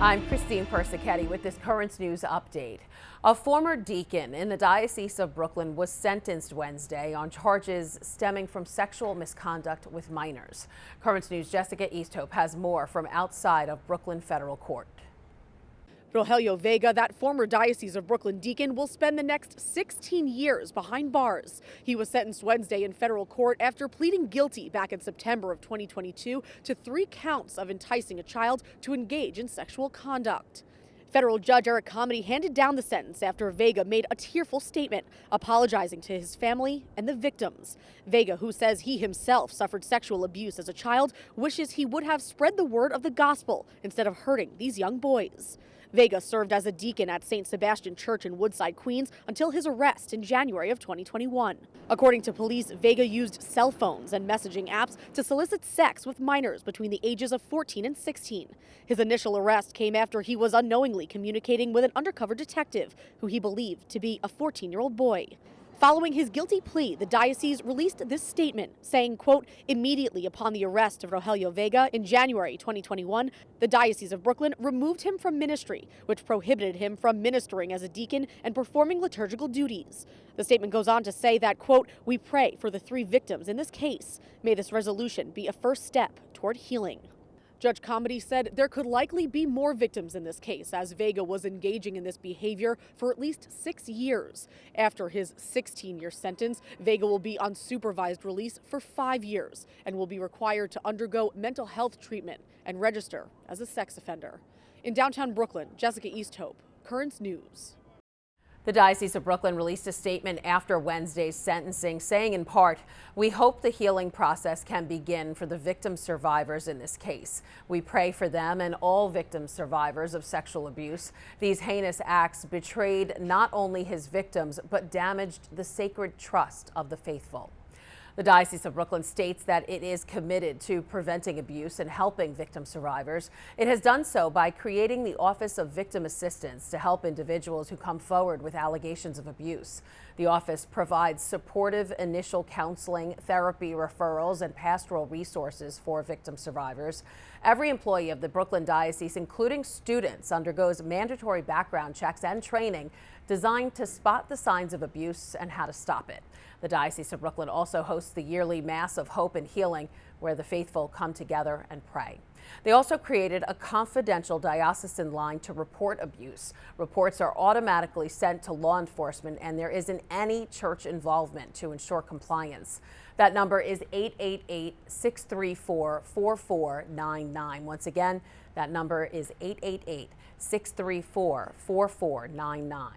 I'm Christine Persichetti with this Currents News update. A former deacon in the Diocese of Brooklyn was sentenced Wednesday on charges stemming from sexual misconduct with minors. Currents News' Jessica Easthope has more from outside of Brooklyn Federal Court. Rogelio Vega, that former Diocese of Brooklyn deacon, will spend the next 16 years behind bars. He was sentenced Wednesday in federal court after pleading guilty back in September of 2022 to 3 counts of enticing a child to engage in sexual conduct. Federal Judge Eric Comedy handed down the sentence after Vega made a tearful statement apologizing to his family and the victims. Vega, who says he himself suffered sexual abuse as a child, wishes he would have spread the word of the gospel instead of hurting these young boys. Vega served as a deacon at Sebastian Church in Woodside, Queens, until his arrest in January of 2021. According to police, Vega used cell phones and messaging apps to solicit sex with minors between the ages of 14 and 16. His initial arrest came after he was unknowingly communicating with an undercover detective who he believed to be a 14-year-old boy. Following his guilty plea, the diocese released this statement saying, quote, immediately upon the arrest of Rogelio Vega in January 2021, the Diocese of Brooklyn removed him from ministry, which prohibited him from ministering as a deacon and performing liturgical duties. The statement goes on to say that, quote, we pray for the 3 victims in this case. May this resolution be a first step toward healing. Judge Comedy said there could likely be more victims in this case, as Vega was engaging in this behavior for at least 6 years. After his 16-year sentence, Vega will be on supervised release for 5 years and will be required to undergo mental health treatment and register as a sex offender. In downtown Brooklyn, Jessica Easthope, Currents News. The Diocese of Brooklyn released a statement after Wednesday's sentencing, saying in part, we hope the healing process can begin for the victim survivors in this case. We pray for them and all victim survivors of sexual abuse. These heinous acts betrayed not only his victims, but damaged the sacred trust of the faithful. The Diocese of Brooklyn states that it is committed to preventing abuse and helping victim survivors. It has done so by creating the Office of Victim Assistance to help individuals who come forward with allegations of abuse. The office provides supportive initial counseling, therapy referrals, and pastoral resources for victim survivors. Every employee of the Brooklyn Diocese, including students, undergoes mandatory background checks and training designed to spot the signs of abuse and how to stop it. The Diocese of Brooklyn also hosts the yearly Mass of Hope and Healing, where the faithful come together and pray. They also created a confidential diocesan line to report abuse. Reports are automatically sent to law enforcement, and there isn't any church involvement to ensure compliance. That number is 888-634-4499. Once again, that number is 888-634-4499.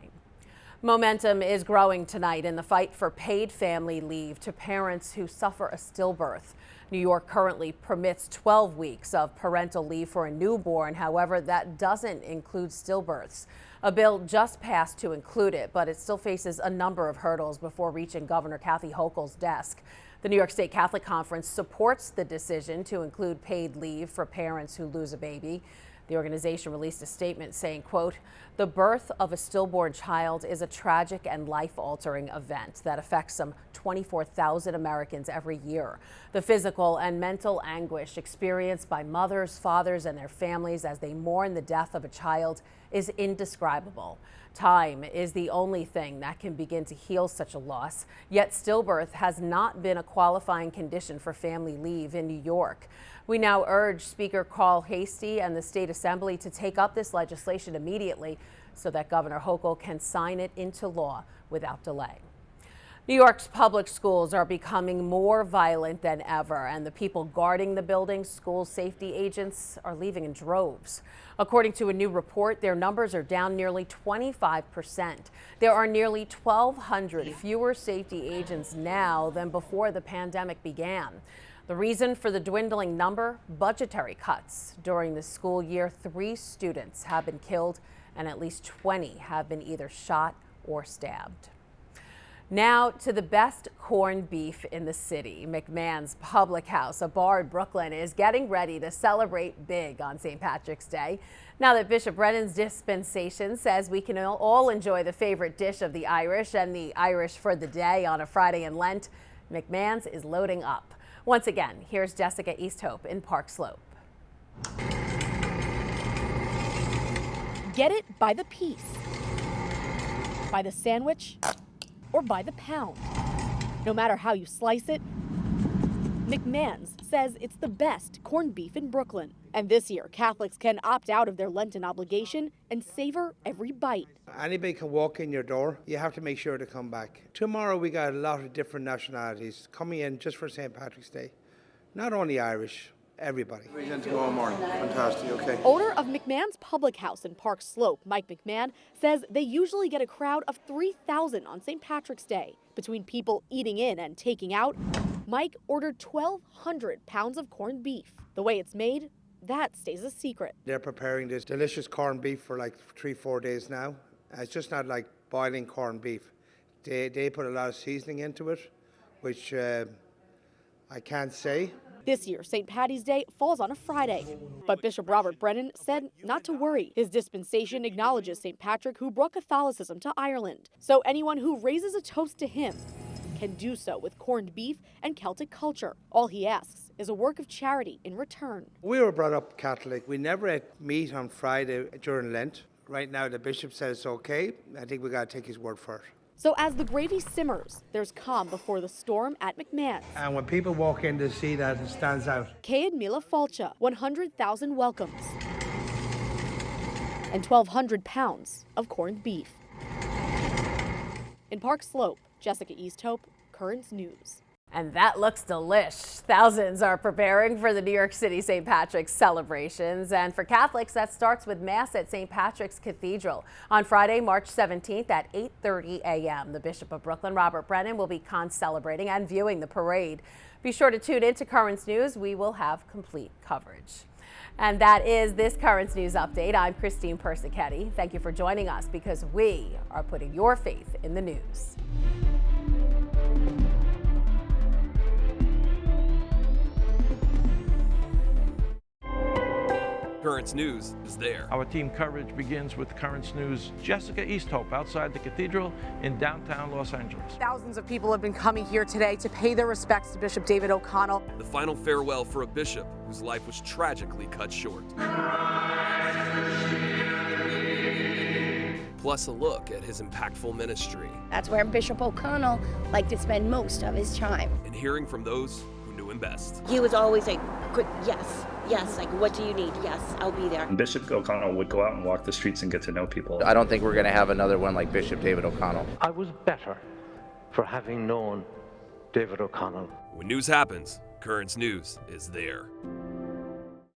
Momentum is growing tonight in the fight for paid family leave to parents who suffer a stillbirth. New York currently permits 12 weeks of parental leave for a newborn. However, that doesn't include stillbirths. A bill just passed to include it, but it still faces a number of hurdles before reaching Governor Kathy Hochul's desk. The New York State Catholic Conference supports the decision to include paid leave for parents who lose a baby. The organization released a statement saying, quote, the birth of a stillborn child is a tragic and life-altering event that affects some 24,000 Americans every year. The physical and mental anguish experienced by mothers, fathers, and their families as they mourn the death of a child is indescribable. Time is the only thing that can begin to heal such a loss, yet stillbirth has not been a qualifying condition for family leave in New York. We now urge Speaker Carl Hastie and the State Assembly to take up this legislation immediately so that Governor Hochul can sign it into law without delay. New York's public schools are becoming more violent than ever, and the people guarding the buildings, school safety agents, are leaving in droves. According to a new report, their numbers are down nearly 25%. There are nearly 1,200 fewer safety agents now than before the pandemic began. The reason for the dwindling number? Budgetary cuts. During the school year, 3 students have been killed and at least 20 have been either shot or stabbed. Now to the best corned beef in the city. McMahon's Public House, a bar in Brooklyn, is getting ready to celebrate big on St. Patrick's Day. Now that Bishop Brennan's dispensation says we can all enjoy the favorite dish of the Irish and the Irish for the day on a Friday in Lent, McMahon's is loading up. Once again, here's Jessica Easthope in Park Slope. Get it by the piece, by the sandwich, or by the pound. No matter how you slice it, McMahon's says it's the best corned beef in Brooklyn. And this year, Catholics can opt out of their Lenten obligation and savor every bite. Anybody can walk in your door. You have to make sure to come back. Tomorrow we got a lot of different nationalities coming in just for St. Patrick's Day. Not only Irish, everybody. Reason to go all morning. Fantastic, okay. Owner of McMahon's Public House in Park Slope, Mike McMahon, says they usually get a crowd of 3,000 on St. Patrick's Day. Between people eating in and taking out, Mike ordered 1,200 pounds of corned beef. The way it's made, that stays a secret. They're preparing this delicious corned beef for like 3-4 days now. It's just not like boiling corned beef. They put a lot of seasoning into it, which I can't say. This year, St. Paddy's Day falls on a Friday. But Bishop Robert Brennan said not to worry. His dispensation acknowledges St. Patrick, who brought Catholicism to Ireland. So anyone who raises a toast to him can do so with corned beef and Celtic culture. All he asks is a work of charity in return. We were brought up Catholic. We never ate meat on Friday during Lent. Right now, the bishop says it's okay. I think we got to take his word for it. So as the gravy simmers, there's calm before the storm at McMahon's. And when people walk in to see that, it stands out. Kay and Mila Falcha, 100,000 welcomes. And 1,200 pounds of corned beef. In Park Slope, Jessica Easthope, Currents News. And that looks delish. Thousands are preparing for the New York City St. Patrick's celebrations. And for Catholics, that starts with Mass at St. Patrick's Cathedral on Friday, March 17th at 8:30 a.m. The Bishop of Brooklyn, Robert Brennan, will be celebrating and viewing the parade. Be sure to tune in to Currents News. We will have complete coverage. And that is this Currents News update. I'm Christine Persichetti. Thank you for joining us because we are putting your faith in the news. Currents News is there. Our team coverage begins with Currents News' Jessica Easthope outside the cathedral in downtown Los Angeles. Thousands of people have been coming here today to pay their respects to Bishop David O'Connell. The final farewell for a bishop whose life was tragically cut short. Plus a look at his impactful ministry. That's where Bishop O'Connell liked to spend most of his time. And hearing from those who knew him best. He was always like, good, yes, like what do you need? Yes, I'll be there. Bishop O'Connell would go out and walk the streets and get to know people. I don't think we're going to have another one like Bishop David O'Connell. I was better for having known David O'Connell. When news happens, Currents News is there.